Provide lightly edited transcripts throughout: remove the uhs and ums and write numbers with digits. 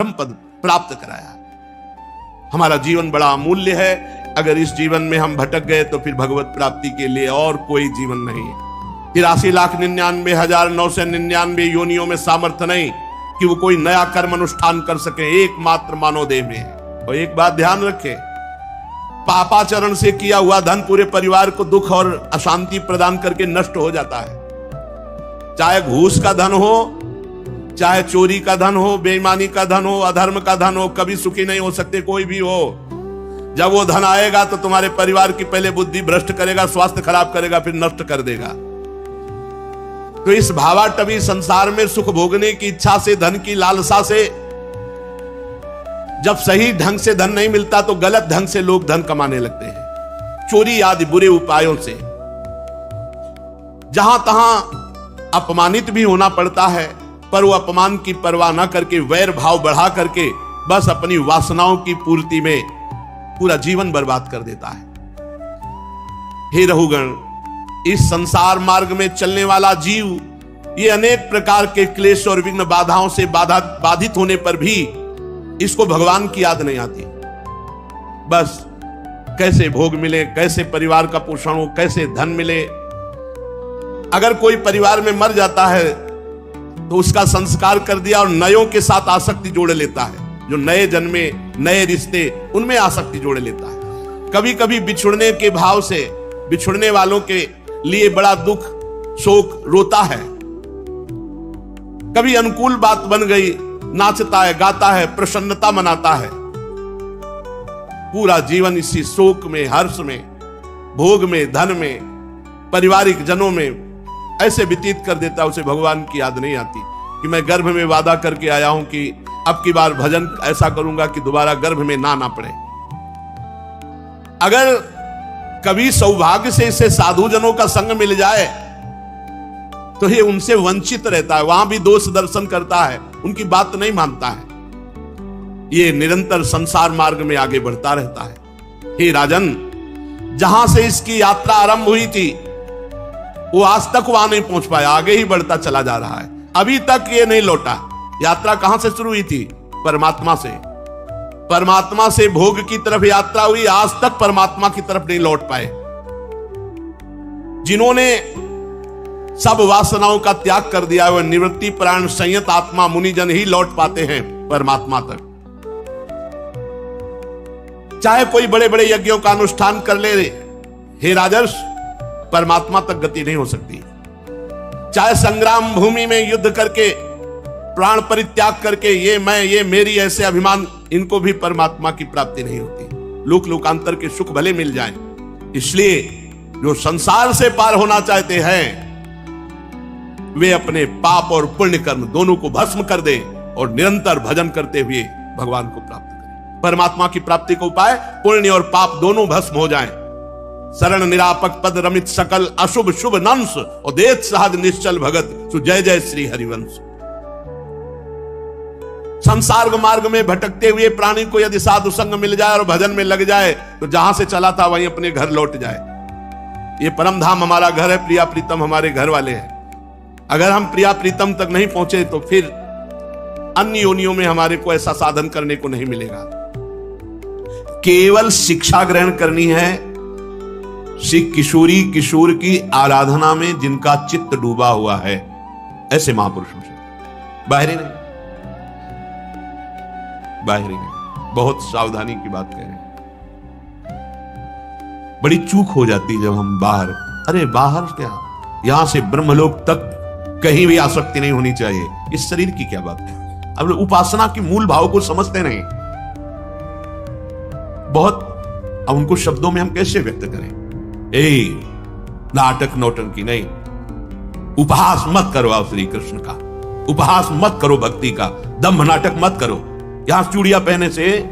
परम पद प्राप्त कराया। हमारा जीवन बड़ा अमूल्य है। अगर इस जीवन में हम भटक गए तो फिर भगवत प्राप्ति के लिए और कोई जीवन नहीं है। 83,99,999 योनियों में सामर्थ्य नहीं कि वो कोई नया कर्म अनुष्ठान कर सके, एकमात्र मानव देह में है। और एक बात ध्यान रखें, पापाचरण से किया हुआ धन पूरे परिवार को दुख और अशांति प्रदान करके नष्ट हो जाता है। चाहे घूस का धन हो, चाहे चोरी का धन हो, बेईमानी का धन हो, अधर्म का धन हो, कभी सुखी नहीं हो सकते कोई भी हो। जब वो धन आएगा तो तुम्हारे परिवार की पहले बुद्धि भ्रष्ट करेगा, स्वास्थ्य खराब करेगा, फिर नष्ट कर देगा। तो इस भावाटवी संसार में सुख भोगने की इच्छा से, धन की लालसा से, जब सही ढंग से धन नहीं मिलता तो गलत ढंग से लोग धन कमाने लगते हैं, चोरी आदि बुरे उपायों से। जहां तहां अपमानित भी होना पड़ता है, पर वो अपमान की परवाह न करके वैर भाव बढ़ा करके बस अपनी वासनाओं की पूर्ति में पूरा जीवन बर्बाद कर देता है। हे रहुगण, इस संसार मार्ग में चलने वाला जीव ये अनेक प्रकार के क्लेश और विघ्न बाधाओं से बाधित होने पर भी इसको भगवान की याद नहीं आती। बस कैसे भोग मिले, कैसे परिवार का पोषण हो, कैसे धन मिले। अगर कोई परिवार में मर जाता है तो उसका संस्कार कर दिया और नयों के साथ आसक्ति जोड़ लेता है। जो नए जन्मे, नए रिश्ते, उनमें आसक्ति जोड़ लेता है। कभी कभी बिछुड़ने के भाव से बिछुड़ने वालों के लिए बड़ा दुख, शोक रोता है। कभी अनुकूल बात बन गई, नाचता है, गाता है, प्रसन्नता मनाता है। पूरा जीवन इसी शोक में, हर्ष में, भोग में, धन में, पारिवारिक जनों में ऐसे व्यतीत कर देता है। उसे भगवान की याद नहीं आती कि मैं गर्भ में वादा करके आया हूं कि अब की बार भजन ऐसा करूंगा कि दोबारा गर्भ में ना पड़े। अगर कभी सौभाग्य से इसे साधु जनों का संग मिल जाए तो ये उनसे वंचित रहता है, वहां भी दोष दर्शन करता है, उनकी बात नहीं मानता है। ये निरंतर संसार मार्ग में आगे बढ़ता रहता है। हे राजन, जहां से इसकी यात्रा आरंभ हुई थी वो आज तक वहां नहीं पहुंच पाया, आगे ही बढ़ता चला जा रहा है। अभी तक ये नहीं लौटा। यात्रा कहां से शुरू हुई थी? परमात्मा से। परमात्मा से भोग की तरफ यात्रा हुई, आज तक परमात्मा की तरफ नहीं लौट पाए। जिन्होंने सब वासनाओं का त्याग कर दिया, वह निवृत्ति परायण संयत आत्मा मुनिजन ही लौट पाते हैं परमात्मा तक। चाहे कोई बड़े बड़े यज्ञों का अनुष्ठान कर ले, हे राजर्ष, परमात्मा तक गति नहीं हो सकती। चाहे संग्राम भूमि में युद्ध करके, प्राण परित्याग करके, ये मैं, ये मेरी, ऐसे अभिमान, इनको भी परमात्मा की प्राप्ति नहीं होती। लोक लोकांतर के सुख भले मिल जाएं। इसलिए जो संसार से पार होना चाहते हैं वे अपने पाप और पुण्य कर्म दोनों को भस्म कर दे और निरंतर भजन करते हुए भगवान को प्राप्त करें। परमात्मा की प्राप्ति का उपाय पुण्य और पाप दोनों भस्म हो जाएं। शरण निरापक पद रमित सकल अशुभ शुभ नंस और देत सहज निश्चल भगत सु जय जय श्री हरिवंश। संसार मार्ग में भटकते हुए प्राणी को यदि साधु संग मिल जाए और भजन में लग जाए तो जहां से चला था वहीं अपने घर लौट जाए। ये परम धाम हमारा घर है, प्रिया प्रीतम हमारे घर वाले हैं। अगर हम प्रिया प्रीतम तक नहीं पहुंचे तो फिर अन्य योनियों में हमारे को ऐसा साधन करने को नहीं मिलेगा। केवल शिक्षा ग्रहण करनी है श्री किशोरी किशोर की आराधना में जिनका चित्त डूबा हुआ है, ऐसे महापुरुषों से, बाहरी नहीं, बाहरी नहीं। बहुत सावधानी की बात कह रहे हैं। बड़ी चूक हो जाती जब हम बाहर, अरे बाहर क्या, यहां से ब्रह्मलोक तक कहीं भी आसक्ति नहीं होनी चाहिए। इस शरीर की क्या बात है। अब उपासना के मूल भाव को समझते नहीं बहुत। अब उनको शब्दों में हम कैसे व्यक्त करें? नाटक नौटंकी नहीं, उपहास मत करो आप श्री कृष्ण का, उपहास मत करो भक्ति का, दंभ नाटक मत करो। यहां चूड़ियां पहने से,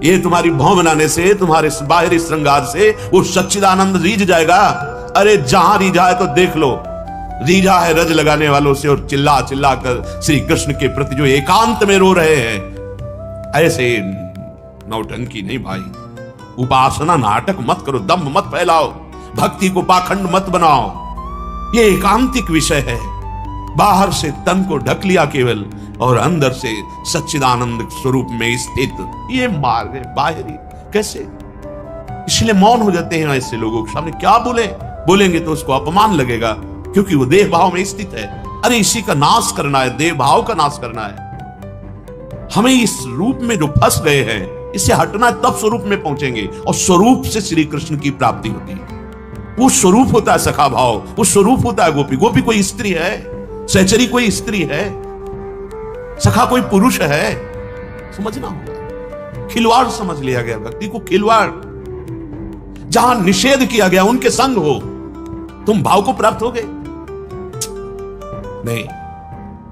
ये तुम्हारी भौं बनाने से, तुम्हारे बाहरी श्रृंगार से वो सच्चिदानंद रीझ जाएगा। अरे जहां रीझा है तो देख लो, रीझा है रज लगाने वालों से और चिल्ला चिल्ला कर श्री कृष्ण के प्रति जो एकांत में रो रहे हैं। ऐसे नौटंकी नहीं भाई। उपासना नाटक मत करो, दंभ मत फैलाओ, भक्ति को पाखंड मत बनाओ। ये एकांतिक विषय है। बाहर से तन को ढक लिया केवल, और अंदर से सच्चिदानंद स्वरूप में स्थित। ये मार्ग है बाहरी। कैसे? इसलिए मौन हो जाते हैं ऐसे लोगों के सामने। क्या बोलेंगे तो उसको अपमान लगेगा, क्योंकि वो देह भाव में स्थित है। अरे इसी का नाश करना है, देह भाव का नाश करना है। हमें इस रूप में जो फंस गए हैं, इससे हटना है, तब स्वरूप में पहुंचेंगे। और स्वरूप से श्री कृष्ण की प्राप्ति होती है। वो स्वरूप होता है सखा भाव, वो स्वरूप होता है गोपी। गोपी कोई स्त्री है, सहचरी कोई स्त्री है, सखा कोई पुरुष है। समझना होगा। खिलवाड़ समझ लिया गया भक्ति को, खिलवाड़। जहां निषेध किया गया उनके संग हो, तुम भाव को प्राप्त हो गए। नहीं,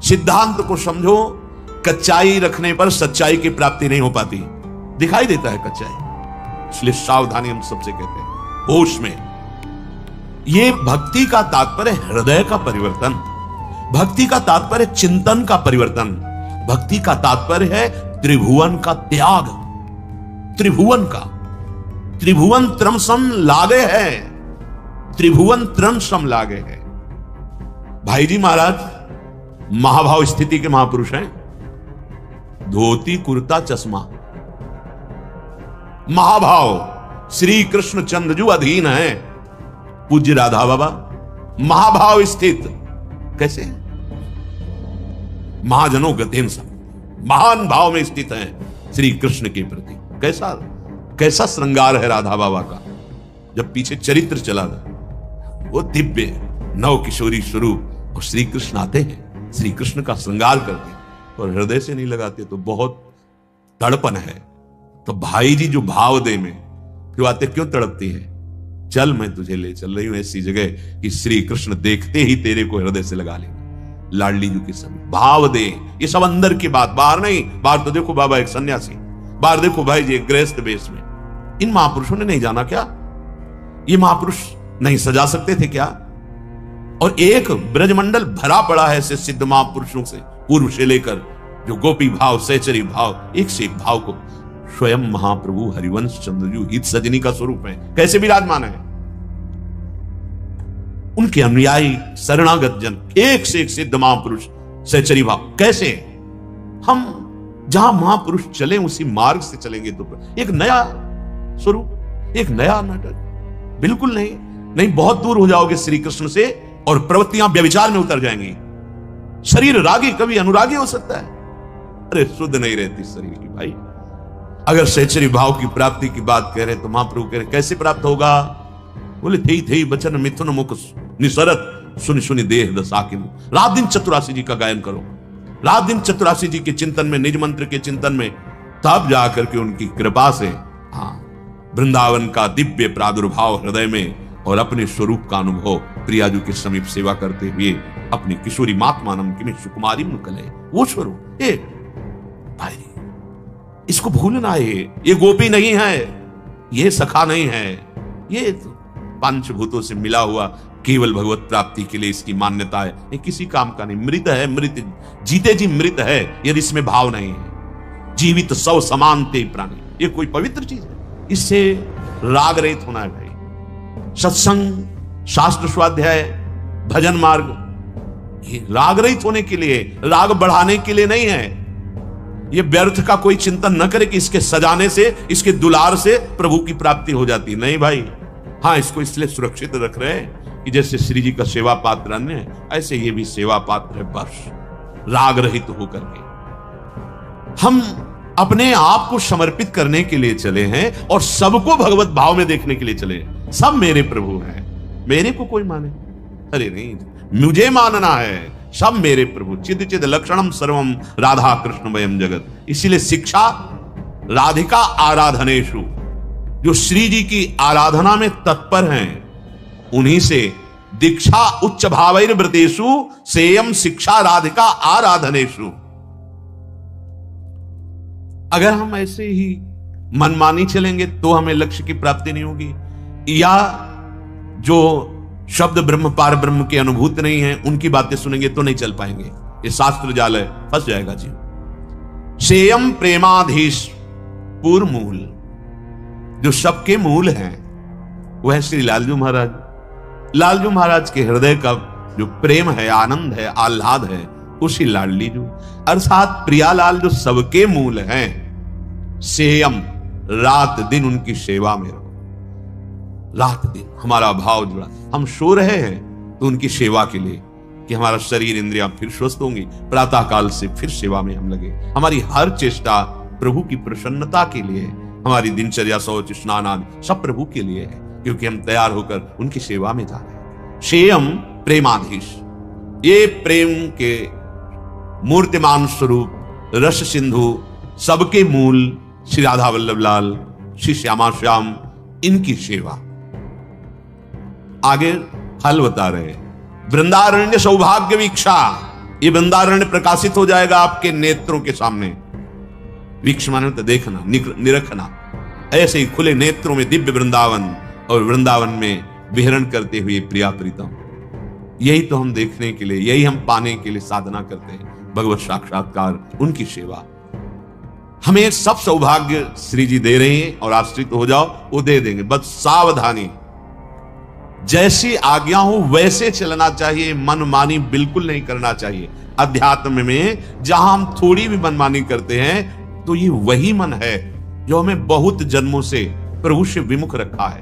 सिद्धांत को समझो। कच्चाई रखने पर सच्चाई की प्राप्ति नहीं हो पाती। दिखाई देता है कच्चाई, इसलिए सावधानी हम सबसे कहते हैं, होश में। ये भक्ति का तात्पर्य हृदय का परिवर्तन, भक्ति का तात्पर्य चिंतन का परिवर्तन, भक्ति का तात्पर्य है त्रिभुवन का त्याग। त्रिभुवन का, त्रिभुवन त्रमसम लागे है, त्रिभुवन त्रमसम लागे है। भाई जी महाराज महाभाव स्थिति के महापुरुष हैं। धोती कुर्ता चश्मा, महाभाव श्री कृष्ण चंद्रजू अधीन है। पूज्य राधा बाबा महाभाव स्थित। कैसे? महाजनों गतेन सब, महान भाव में स्थित हैं श्री कृष्ण के प्रति। कैसा श्रृंगार है राधा बाबा का। जब पीछे चरित्र चला था, वो दिव्य नव किशोरी स्वरूप, और श्री कृष्ण आते हैं, श्री कृष्ण का श्रृंगार करते हैं और हृदय से नहीं लगाते तो बहुत तड़पन है। तो भाई जी जो भाव दे में, फिर आते क्यों तड़पती है? चल मैं तुझे ले चल रही हूं ऐसी जगह कि श्री कृष्ण देखते ही तेरे को हृदय से लगा लेंगे। लाडली जी के समय भाव दे। ये सब अंदर की बात, बाहर नहीं। बाहर तो देखो बाबा एक सन्यासी, बाहर देखो भाई जी एक गृहस्थ वेश में। इन महापुरुषों ने नहीं जाना क्या? ये महापुरुष नहीं सजा सकते थे क्या? और एक ब्रजमंडल भरा पड़ा है ऐसे सिद्ध महापुरुषों से, पूर्व से लेकर, जो गोपी भाव, सहचरी भाव, एक से एक भाव को स्वयं महाप्रभु हरिवंश चंद्रजू हित सजनी का स्वरूप है। कैसे विराजमान है? उनके अनुयायी शरणागत जन, एक से एक सिद्ध महापुरुष, सहचरी भाव। कैसे? हम जहां महापुरुष चले उसी मार्ग से चलेंगे तो एक नया स्वरूप, एक नया नाटक। बिल्कुल नहीं, बहुत दूर हो जाओगे श्री कृष्ण से और प्रवृत्तियां व्यभिचार में उतर जाएंगी। शरीर रागी कभी अनुरागी हो सकता है। अरे शुद्ध नहीं रहती शरीर की भाई। अगर सहचरी भाव की प्राप्ति की बात कह रहे तो महाप्रभु कह रहे कैसे प्राप्त होगा? बोले थे बचन मिथुन मुख निसरत सुनि सुनि देह दशा के मुख। रात दिन चतुरासी जी का गायन करो, रात दिन चतुरासी जी के चिंतन में, निज मंत्र के चिंतन में, तब जाकर के उनकी कृपा से वृंदावन का दिव्य प्रादुर्भाव हृदय में और अपने स्वरूप का अनुभव प्रियाजू के समीप सेवा करते हुए अपनी किशोरी मातमानम की सुकुमारी मुकले वो स्वरूप। भाई इसको भूलना है। ये गोपी नहीं है, ये सखा नहीं है, ये पंचभूतों से मिला हुआ केवल भगवत प्राप्ति के लिए इसकी मान्यता है। ये किसी काम का नहीं। मृत है, मृत जीते जी मृत है यदि इसमें भाव नहीं है। जीवित सौ समानते प्राणी, ये कोई पवित्र चीज है? इससे राग रहित होना है भाई। सत्संग, शास्त्र स्वाध्याय, भजन मार्ग, ये राग रहित होने के लिए, राग बढ़ाने के लिए नहीं है। ये व्यर्थ का कोई चिंतन न करे कि इसके सजाने से, इसके दुलार से प्रभु की प्राप्ति हो जाती। नहीं भाई, हाँ इसको इसलिए सुरक्षित रख रहे हैं कि जैसे श्री जी का सेवा पात्र अन्य है, ऐसे ये भी सेवा पात्र है, बस राग रहित होकर के। हम अपने आप को समर्पित करने के लिए चले हैं और सबको भगवत भाव में देखने के लिए चले हैं। सब मेरे प्रभु हैं, मेरे को कोई माने? अरे नहीं, मुझे मानना है। सब मेरे प्रभु। चिद चिद लक्षणम सर्वम राधा कृष्ण वयम जगत। इसीलिए शिक्षा राधिका आराधनेषु, जो श्री जी की आराधना में तत्पर हैं, उन्हीं से दीक्षा उच्च भावैर व्रतेषु सेयम शिक्षा राधिका आराधनेषु। अगर हम ऐसे ही मनमानी चलेंगे तो हमें लक्ष्य की प्राप्ति नहीं होगी, या जो शब्द ब्रह्म पार ब्रह्म की अनुभूति नहीं है उनकी बातें सुनेंगे तो नहीं चल पाएंगे। ये शास्त्र जाल है, फंस जाएगा जीव। सेयम प्रेमाधीश पूर्व मूल, जो सबके मूल हैं वह है श्री लालजू महाराज। लालजू महाराज के हृदय का जो प्रेम है, आनंद है, आह्लाद है, उसी लाडली जो, अर्थात प्रियालाल जो सबके मूल हैं, सेयम रात दिन उनकी सेवा में रहो। रात दिन हमारा भाव जुड़ा, हम सो रहे हैं तो उनकी सेवा के लिए कि हमारा शरीर इंद्रियां फिर स्वस्थ होंगी, प्रातः काल से फिर सेवा में हम लगे। हमारी हर चेष्टा प्रभु की प्रसन्नता के लिए है, हमारी दिनचर्या शौच स्नान आदि सब प्रभु के लिए है, क्योंकि हम तैयार होकर उनकी सेवा में जा रहे हैं। शेयम प्रेमाधीश, ये प्रेम के मूर्तिमान स्वरूप रस सिंधु सबके मूल श्री राधा वल्लभ लाल, श्री श्यामा श्याम, इनकी सेवा। आगे हल बता रहे हैं, वृंदारण्य सौभाग्य वीक्षा, ये वृंदारण्य प्रकाशित हो जाएगा आपके नेत्रों के सामने। वीक्ष माने तो देखना, निरखना, ऐसे ही खुले नेत्रों में दिव्य वृंदावन, और वृंदावन में विहरण करते हुए प्रिया प्रीतम। यही तो हम देखने के लिए, यही हम पाने के लिए साधना करते हैं, भगवत साक्षात्कार, उनकी सेवा। हमें सब सौभाग्य श्री जी दे रहे हैं, और आश्रित हो जाओ वो दे देंगे, बस सावधानी, जैसी आज्ञा हो वैसे चलना चाहिए, मनमानी बिल्कुल नहीं करना चाहिए। अध्यात्म में जहां हम थोड़ी भी मनमानी करते हैं तो ये वही मन है जो हमें बहुत जन्मों से प्रभु से विमुख रखा है,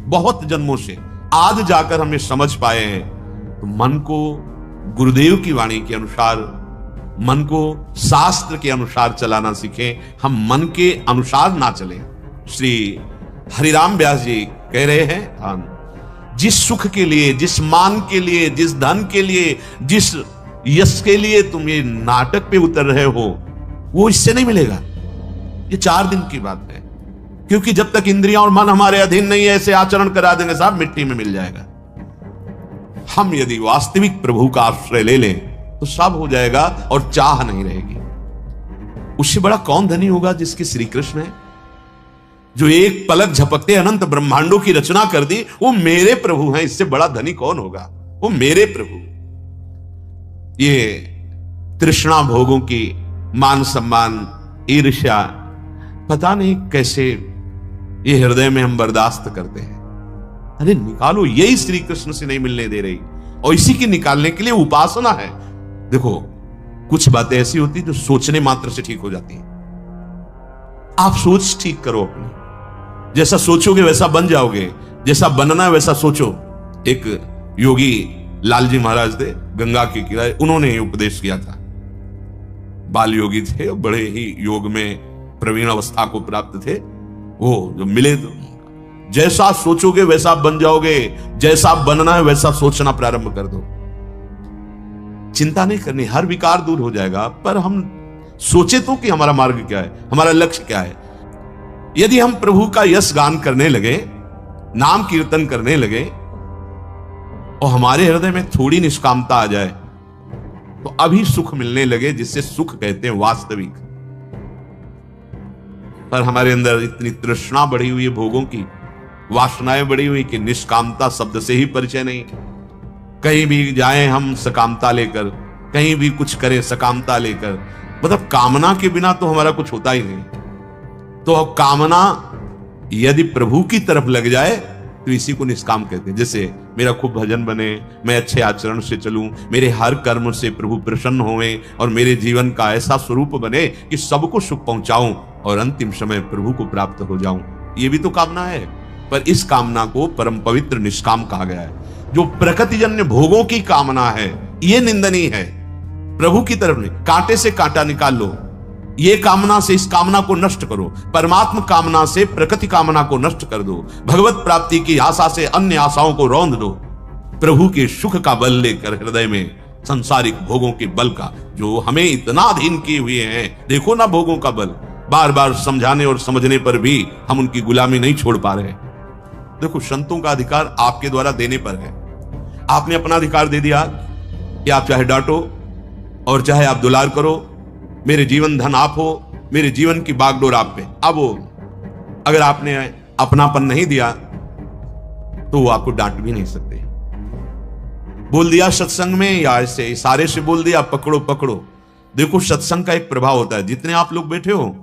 बहुत जन्मों से। आज जाकर हमें समझ पाए हैं, तो मन को गुरुदेव की वाणी के अनुसार, मन को शास्त्र के अनुसार चलाना सीखें, हम मन के अनुसार ना चलें। श्री हरिराम व्यास जी कह रहे हैं, जिस सुख के लिए, जिस मान के लिए, जिस धन के लिए, जिस यश के लिए तुम ये नाटक पे उतर रहे हो, वो इससे नहीं मिलेगा। ये 4 दिन की बात है, क्योंकि जब तक इंद्रियां और मन हमारे अधीन नहीं है, ऐसे आचरण करा देंगे साहब, मिट्टी में मिल जाएगा। हम यदि वास्तविक प्रभु का आश्रय ले लें तो सब हो जाएगा और चाह नहीं रहेगी। उससे बड़ा कौन धनी होगा जिसके श्री कृष्ण है, जो एक पलक झपकते अनंत ब्रह्मांडों की रचना कर दी, वो मेरे प्रभु हैं। इससे बड़ा धनी कौन होगा, वो मेरे प्रभु। ये तृष्णा भोगों की, मान सम्मान, ईर्ष्या, पता नहीं कैसे ये हृदय में हम बर्दाश्त करते हैं। अरे निकालो, यही श्री कृष्ण से नहीं मिलने दे रही, और इसी की निकालने के लिए उपासना है। देखो, कुछ बातें ऐसी होती जो सोचने मात्र से ठीक हो जाती हैं। आप सोच ठीक करो अपनी, जैसा सोचोगे वैसा बन जाओगे, जैसा बनना है वैसा सोचो। एक योगी लालजी महाराज थे, गंगा के किनारे, उन्होंने ये उपदेश किया था। बाल योगी थे, बड़े ही योग में प्रवीण अवस्था को प्राप्त थे। वो जो मिले तो जैसा सोचोगे वैसा बन जाओगे, जैसा बनना है वैसा सोचना प्रारंभ कर दो। चिंता नहीं करनी, हर विकार दूर हो जाएगा, पर हम सोचे तो कि हमारा मार्ग क्या है, हमारा लक्ष्य क्या है। यदि हम प्रभु का यश गान करने लगे, नाम कीर्तन करने लगे, और हमारे हृदय में थोड़ी निष्कामता आ जाए, तो अभी सुख मिलने लगे, जिससे सुख कहते हैं वास्तविक। पर हमारे अंदर इतनी तृष्णा बढ़ी हुई है, भोगों की वासनाएं बढ़ी हुई, कि निष्कामता शब्द से ही परिचय नहीं। कहीं भी जाएं हम सकामता लेकर, कहीं भी कुछ करें सकामता लेकर, मतलब कामना के बिना तो हमारा कुछ होता ही नहीं। तो कामना यदि प्रभु की तरफ लग जाए तो इसी को निष्काम कहते हैं। जैसे मेरा खूब भजन बने, मैं अच्छे आचरण से चलूं, मेरे हर कर्म से प्रभु प्रसन्न होवें, और मेरे जीवन का ऐसा स्वरूप बने कि सबको सुख पहुंचाऊं, और अंतिम समय प्रभु को प्राप्त हो जाऊं। ये भी तो कामना है, पर इस कामना को परम पवित्र निष्काम कहा गया है। जो प्रकृतिजन्य भोगों की कामना है, ये निंदनीय है, प्रभु की तरफ नहीं। कांटे से कांटा निकाल लो, ये कामना से इस कामना को नष्ट करो, परमात्मा कामना से प्रकृति कामना को नष्ट कर दो, भगवत प्राप्ति की आशा से अन्य आशाओं को रौंद दो। प्रभु के सुख का बल लेकर हृदय में संसारिक भोगों के बल का, जो हमें इतना अधीन किए हुए हैं, देखो ना भोगों का बल, बार बार समझाने और समझने पर भी हम उनकी गुलामी नहीं छोड़ पा रहे। देखो, संतों का अधिकार आपके द्वारा देने पर है। आपने अपना अधिकार दे दिया कि आप चाहे डांटो और चाहे आप दुलार करो, मेरे जीवन धन आप हो, मेरे जीवन की बागडोर आप पे। अब वो अगर आपने अपनापन नहीं दिया तो वो आपको डांट भी नहीं सकते। बोल दिया सत्संग में, या ऐसे इशारे से बोल दिया पकड़ो पकड़ो। देखो, सत्संग का एक प्रभाव होता है। जितने आप लोग बैठे हो,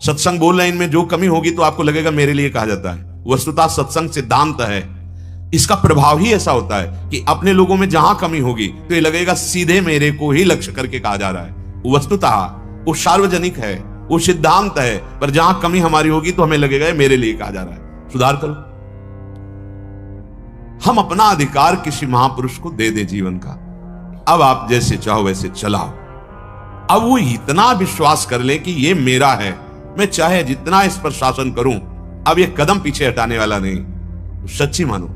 सत्संग बोल रहे, इनमें जो कमी होगी तो आपको लगेगा मेरे लिए कहा जाता है। वस्तुतः सत्संग सिद्धांत है, इसका प्रभाव ही ऐसा होता है कि अपने लोगों में जहां कमी होगी तो ये लगेगा सीधे मेरे को ही लक्ष्य करके कहा जा रहा है। वो वस्तुतः वो सार्वजनिक है, वो सिद्धांत है, पर जहां कमी हमारी होगी तो हमें लगेगा मेरे लिए कहा जा रहा है, सुधार करो। हम अपना अधिकार किसी महापुरुष को दे दे जीवन का, अब आप जैसे चाहो वैसे चलाओ। अब वो इतना विश्वास कर ले कि ये मेरा है, मैं चाहे जितना इस पर शासन करूं, अब ये कदम पीछे हटाने वाला नहीं। तो सच्ची मानो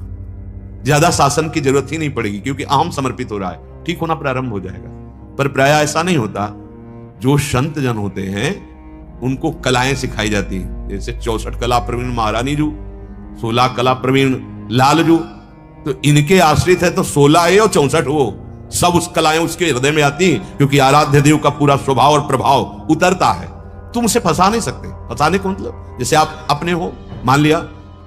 ज्यादा शासन की जरूरत ही नहीं पड़ेगी, क्योंकि अहम समर्पित हो रहा है, ठीक होना प्रारंभ हो जाएगा। पर प्राय ऐसा नहीं होता। जो संत जन होते हैं उनको कलाएं सिखाई जाती हैं, जैसे 64 कला प्रवीण महारानी जू, 16 कला प्रवीण लाल जू, तो इनके आश्रित है तो 16 है और 64 हो, सब उस कलाएं उसके हृदय में आती हैं, क्योंकि आराध्य देव का पूरा स्वभाव और प्रभाव उतरता है। तुम उसे फंसा नहीं सकते। फंसाने को मतलब जैसे आप अपने हो, मान लिया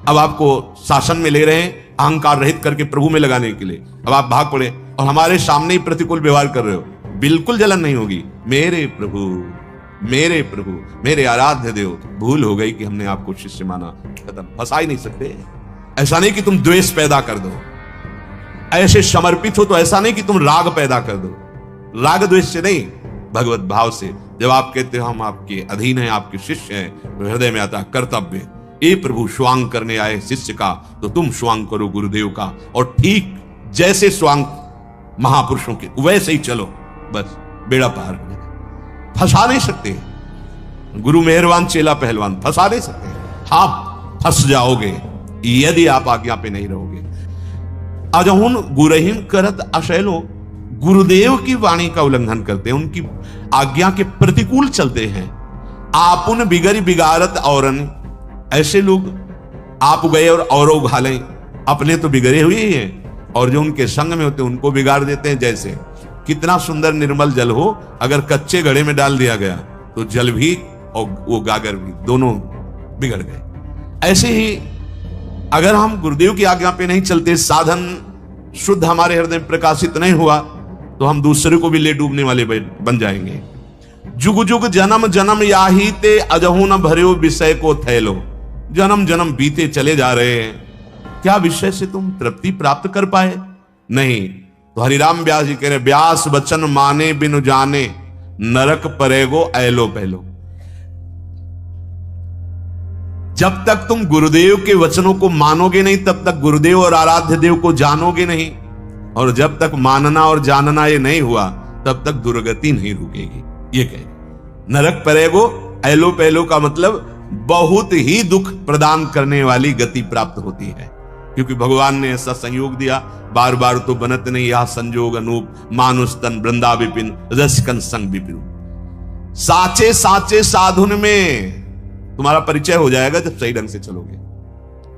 अब आपको शासन में ले रहे हैं अहंकार रहित करके प्रभु में लगाने के लिए, अब आप भाग पड़े और हमारे सामने ही प्रतिकूल व्यवहार कर रहे हो, बिल्कुल जलन नहीं होगी। मेरे प्रभु, मेरे प्रभु, मेरे आराध्य देव, भूल हो गई कि हमने आपको शिष्य माना, खत्म। फंसा ही नहीं सकते। ऐसा नहीं कि तुम द्वेष पैदा कर दो, ऐसे समर्पित हो तो ऐसा नहीं कि तुम राग पैदा कर दो, राग द्वेष से नहीं, भगवत भाव से। जब आप कहते हो हम आपके अधीन हैं, आपके शिष्य हैं, तो हृदय में आता कर्तव्य। ए प्रभु स्वांग करने आए शिष्य का, तो तुम स्वांग करो गुरुदेव का, और ठीक जैसे स्वांग महापुरुषों के वैसे ही चलो, बस बेड़ा पार हो जाएगा। फंसा नहीं सकते। गुरु मेहरबान चेला पहलवान, फंसा नहीं सकते। आप फंस जाओगे यदि आप आज्ञा पे नहीं रहोगे। अजहुन गुरहीन करत अशैलो, गुरुदेव की वाणी का उल्लंघन करते हैं, उनकी आज्ञा के प्रतिकूल चलते हैं। आपुन बिगड़ी बिगाड़त औरन, ऐसे लोग आप गए और औरों घालें, अपने तो बिगड़े हुए ही हैं और जो उनके संग में होते हैं उनको बिगाड़ देते हैं। जैसे कितना सुंदर निर्मल जल हो, अगर कच्चे घड़े में डाल दिया गया तो जल भी और वो गागर भी दोनों बिगड़ गए। ऐसे ही अगर हम गुरुदेव की आज्ञा पे नहीं चलते, साधन शुद्ध हमारे हृदय में प्रकाशित नहीं हुआ, तो हम दूसरे को भी ले डूबने वाले बन जाएंगे। जुग जुग जन्म जन्म याही ते अजहू न भर्यो विषय को थैलो, जन्म जन्म बीते चले जा रहे हैं, क्या विषय से तुम तृप्ति प्राप्त कर पाए? नहीं। तो हरिराम व्यास जी कह रहे, व्यास वचन माने बिनु जाने, नरक परेगो ऐलो पहलो। जब तक तुम गुरुदेव के वचनों को मानोगे नहीं, तब तक गुरुदेव और आराध्य देव को जानोगे नहीं, और जब तक मानना और जानना ये नहीं हुआ, तब तक दुर्गति नहीं रुकेगी। ये कहे नरक परेगो ऐलो पहलो का मतलब बहुत ही दुख प्रदान करने वाली गति प्राप्त होती है, क्योंकि भगवान ने ऐसा संयोग दिया, बार बार तो बनत नहीं यह संजोग अनूप, मानुष तन वृंदा विपिन रसिकन संग विपिन। साचे साचे साधुन में तुम्हारा परिचय हो जाएगा जब सही ढंग से चलोगे।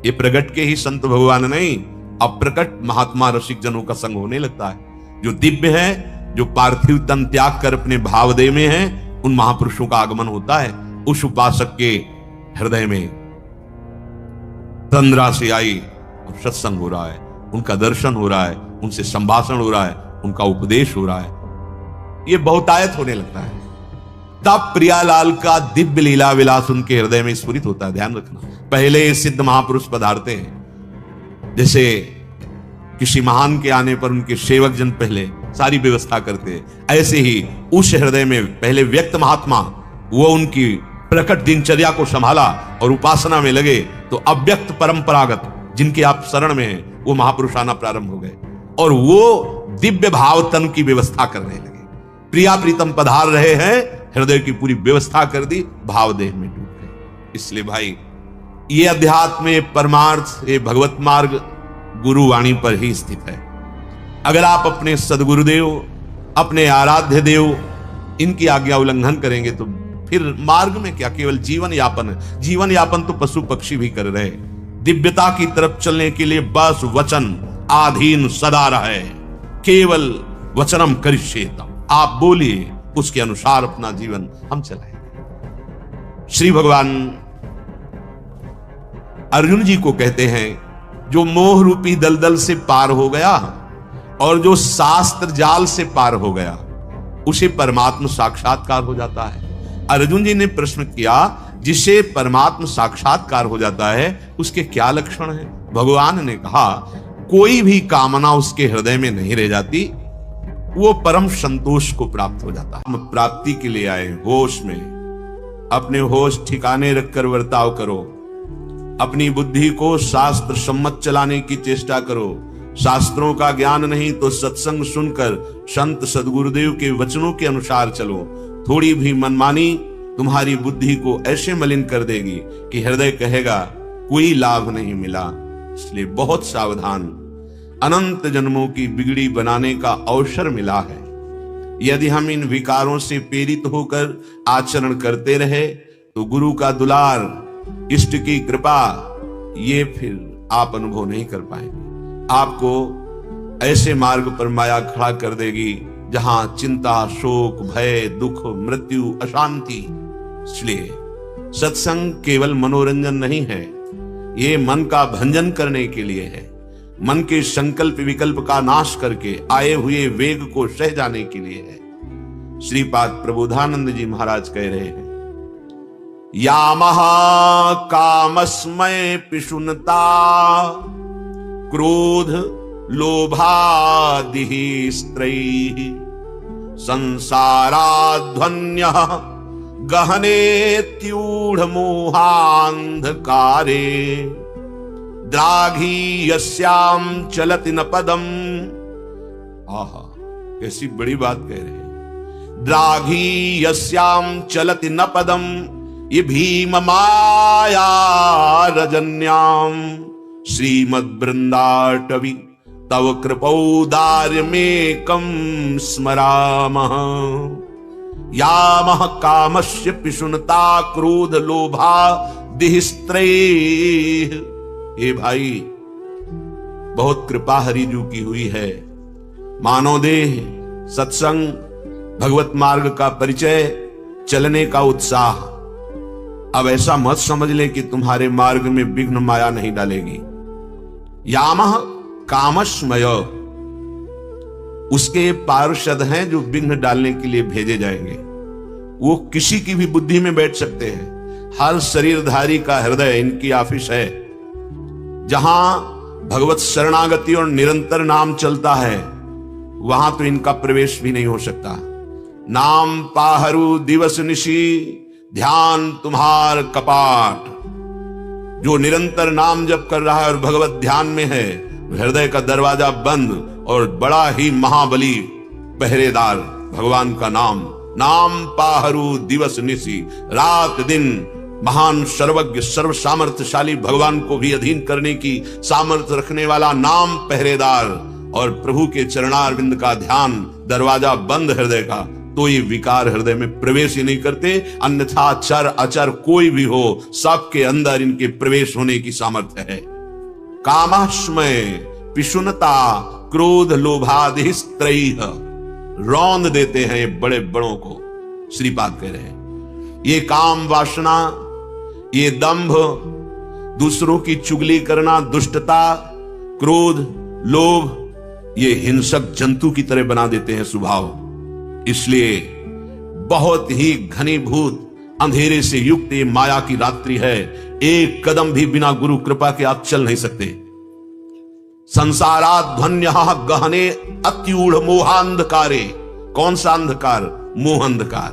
ये प्रगट के ही संत भगवान नहीं, अप्रकट महात्मा रसिक जनों का संग होने लगता है। जो दिव्य है, जो पार्थिव तन त्याग कर अपने भावदेह में है, उन महापुरुषों का आगमन होता है। उस उपासक के हृदय में तंद्रा से आई और सत्संग हो रहा है, उनका दर्शन हो रहा है, उनसे संभाषण हो रहा है, उनका उपदेश हो रहा है, ये बहुतायत होने लगता है। तब प्रियालाल का दिव्य लीला विलास उनके हृदय में स्फुरित होता है। ध्यान रखना, पहले सिद्ध महापुरुष पधारते हैं, जैसे किसी महान के आने पर उनके सेवक जन पहले सारी व्यवस्था करते हैं, ऐसे ही उस हृदय में पहले व्यक्त महात्मा, वो उनकी प्रकट दिनचर्या को संभाला और उपासना में लगे, तो अव्यक्त परंपरागत जिनके आप शरण में हैं, वो महापुरुष आना प्रारंभ हो गए और वो दिव्य भाव तन की व्यवस्था करने लगे। प्रिया प्रीतम पधार रहे हैं, हृदय की पूरी व्यवस्था कर दी, भाव देह में डूब गए। इसलिए भाई ये अध्यात्म, ये परमार्थ, ये भगवत मार्ग गुरुवाणी पर ही स्थित है। अगर आप अपने सदगुरुदेव, अपने आराध्य देव, इनकी आज्ञा उल्लंघन करेंगे तो फिर मार्ग में क्या, केवल जीवन यापन है। जीवन यापन तो पशु पक्षी भी कर रहे। दिव्यता की तरफ चलने के लिए बस वचन आधीन सदा रहे, केवल वचनम करिष्येतम, आप बोलिए, उसके अनुसार अपना जीवन हम चलाएंगे। श्री भगवान अर्जुन जी को कहते हैं, जो मोह रूपी दलदल से पार हो गया और जो शास्त्र जाल से पार हो गया, उसे परमात्मा साक्षात्कार हो जाता है। अर्जुन जी ने प्रश्न किया, जिसे परमात्मा साक्षात्कार हो जाता है उसके क्या लक्षण हैं? भगवान ने कहा, कोई भी कामना उसके हृदय में नहीं रह जाती, वो परम संतोष को प्राप्त हो जाता है। हम प्राप्ति के लिए आए होश में, अपने होश ठिकाने रखकर वर्ताव करो, अपनी बुद्धि को शास्त्र सम्मत चलाने की चेष्टा करो। शास्त्रों का ज्ञान नहीं तो सत्संग सुनकर संत सदगुरुदेव के वचनों के अनुसार चलो। थोड़ी भी मनमानी तुम्हारी बुद्धि को ऐसे मलिन कर देगी कि हृदय कहेगा कोई लाभ नहीं मिला। इसलिए बहुत सावधान, अनंत जन्मों की बिगड़ी बनाने का अवसर मिला है। यदि हम इन विकारों से प्रेरित होकर आचरण करते रहे तो गुरु का दुलार, इष्ट की कृपा, ये फिर आप अनुभव नहीं कर पाएंगे। आपको ऐसे मार्ग पर माया खड़ा कर देगी जहां चिंता, शोक, भय, दुख, मृत्यु, अशांति। इसलिए सत्संग केवल मनोरंजन नहीं है, ये मन का भंजन करने के लिए है। मन के संकल्प विकल्प का नाश करके आए हुए वेग को सह जाने के लिए है। श्रीपाद प्रबोधानंद जी महाराज कह रहे हैं, या महा कामस्मय पिशुनता क्रोध लोभादिः स्त्रैः संसाराध्वन्यः गहनेत्यूढ़ मोहांधकारे द्राघी यस्याम चलति न पदम। आहा, कैसी बड़ी बात कह रहे हैं। द्राघी यस्याम चलति न पदम, ये भीम माया रजन्याम श्रीमद् वृंदाटवी तव कृपौदार्यमेकं स्मरामः। यामः कामस्य पिशुनता क्रोध लोभा दिहिस्त्रैः। हे भाई, बहुत कृपा हरिजू की हुई है। मानव देह, सत्संग, भगवत मार्ग का परिचय, चलने का उत्साह। अब ऐसा मत समझ ले कि तुम्हारे मार्ग में विघ्न माया नहीं डालेगी। यामः कामस्मय, उसके पार्षद हैं जो विघ्न डालने के लिए भेजे जाएंगे। वो किसी की भी बुद्धि में बैठ सकते हैं। हर शरीरधारी का हृदय इनकी ऑफिस है। जहां भगवत शरणागति और निरंतर नाम चलता है, वहां तो इनका प्रवेश भी नहीं हो सकता। नाम पाहरू दिवस निशी, ध्यान तुम्हार कपाट। जो निरंतर नाम जप कर रहा है और भगवत ध्यान में है, हृदय का दरवाजा बंद और बड़ा ही महाबली पहरेदार भगवान का नाम। नाम पाहरू दिवस निशी, रात दिन महान सर्वज्ञ सर्व सामर्थ्यशाली भगवान को भी अधीन करने की सामर्थ्य रखने वाला नाम पहरेदार, और प्रभु के चरणारविंद का ध्यान, दरवाजा बंद हृदय का, तो ये विकार हृदय में प्रवेश ही नहीं करते। अन्यथा चर अचर कोई भी हो, सबके अंदर इनके प्रवेश होने की सामर्थ्य है। कामस्मय पिशुनता क्रोध लोभादि स्त्रैः, रौंद देते हैं बड़े बड़ों को। श्रीपाद कह रहे हैं, ये काम वासना, ये दंभ, दूसरों की चुगली करना, दुष्टता, क्रोध, लोभ, ये हिंसक जंतु की तरह बना देते हैं स्वभाव। इसलिए बहुत ही घनीभूत अंधेरे से युक्त ये माया की रात्रि है। एक कदम भी बिना गुरु कृपा के आप चल नहीं सकते। संसाराध्वन्यः गहने अत्यूढ़ मोहांधकारे। कौन सा अंधकार? मोह अंधकार।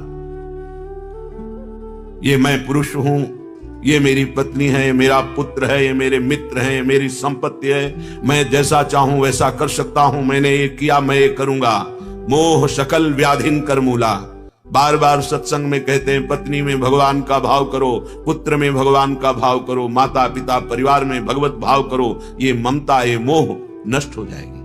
ये मैं पुरुष हूं, ये मेरी पत्नी है, ये मेरा पुत्र है, ये मेरे मित्र हैं, ये मेरी संपत्ति है, मैं जैसा चाहूं वैसा कर सकता हूं, मैंने ये किया, मैं ये करूंगा। मोह सकल व्याधिन कर मूला। बार बार सत्संग में कहते हैं, पत्नी में भगवान का भाव करो, पुत्र में भगवान का भाव करो, माता पिता परिवार में भगवत भाव करो। ये ममता, ये मोह नष्ट हो जाएगी।